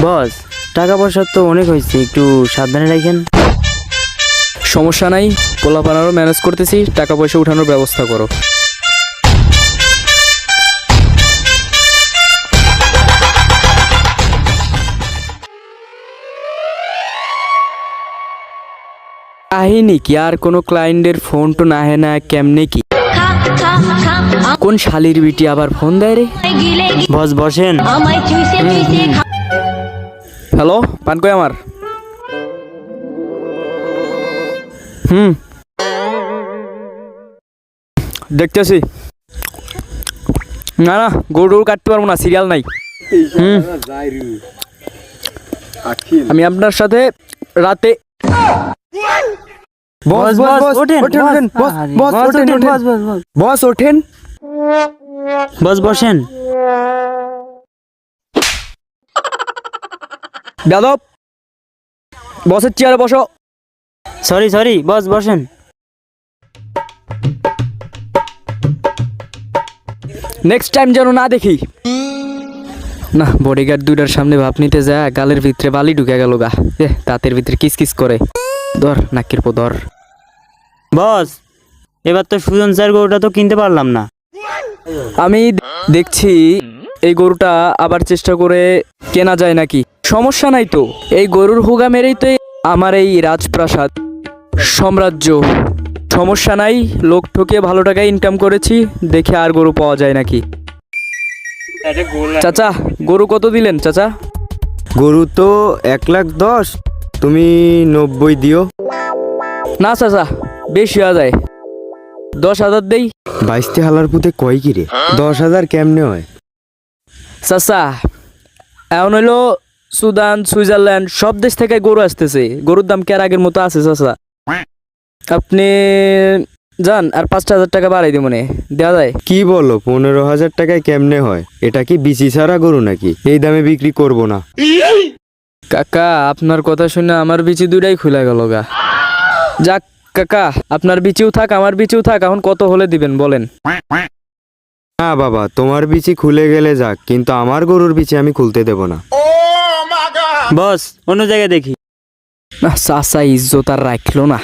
বস, টাকা পয়সা তো অনেক হয়েছে, একটু সাবধানে রাখেন। সমস্যা নাই, পোলাপানারও ম্যানেজ করতেছি, টাকা পয়সা উঠানোর ব্যবস্থা করো। আহিনি কি আর কোনো ক্লায়েন্টের ফোন তো নাহে না, কেমনে কি কোন শালির বিটি আবার ফোন দেয় রে? বস বসেন। হ্যালো, পান কই আমার? দেখতেছি। না না, গরু কাটতে পারবো না, সিরিয়াল নাই। আমি আপনার সাথে রাতে বস বস ওঠেন, ওঠেন বস, বস ওঠেন, বস বস বস বস ওঠেন। বস বসেন। যাদব, বসের চেয়ারে বসো। সরি সরি বস বসেন। নেক্সট টাইম যেন না দেখি। না, বডিগার্ড দুইটার সামনে ভাব নিতে যায়, গালের ভিতরে বালি ঢুকে গেল গা, দাঁতের ভিতরে কিস কিস করে। ধর নাকের পো ধর। বস, এবার তো সুজন স্যার গরুটা তো কিনতে পারলাম না। আমি দেখছি এই গরুটা আবার চেষ্টা করে কেনা যায় নাকি। সমস্যা নাই তো, এই গরুর হুগা মেরেই তো আমার এই রাজপ্রাসাদ সাম্রাজ্য। সমস্যা নাই, লোক ঠকিয়ে ভালো টাকা ইনকাম করেছি, দেখে আর গরু পাওয়া যায় নাকি। চাচা, গরু কত দিলেন চাচা? গরু তো 1,10,000, তুমি 90 দিও। না চাচা, বেশি হয়ে যায়, 10,000 দেই। 22 হালার পুঁতে কয় কি রে? 10,000 কেমনে হয়? চাচা, এখন হইলো সুদান, সুইজারল্যান্ড সব দেশ থেকে গরু আসতেছে, গরুর দাম কি আর আগের মতো আছে চাচা? আপনি যান, আর 5,000 টাকা বাড়াই দিব, মনে দেওয়া যায়? কি বলো, 15,000 টাকায় কেমনে হয়? এটা কি বিচি ছাড়া গরু নাকি? এই দামে বিক্রি করব না। কাকা, আপনার কথা শুনে আমার বিচি দুইটাই খুলে গেল গা। যাক কাকা, আপনার বিচিও থাক আমার বিচিও থাক, এখন কত হলে দিবেন বলেন? না বাবা, তোমার বিচি খুলে গেলে যাক, কিন্তু আমার গরুর বিচি আমি খুলতে দেব না। বস, অন্য জায়গায় দেখি। না চাচা, ইজ্জত আর রাখলো না।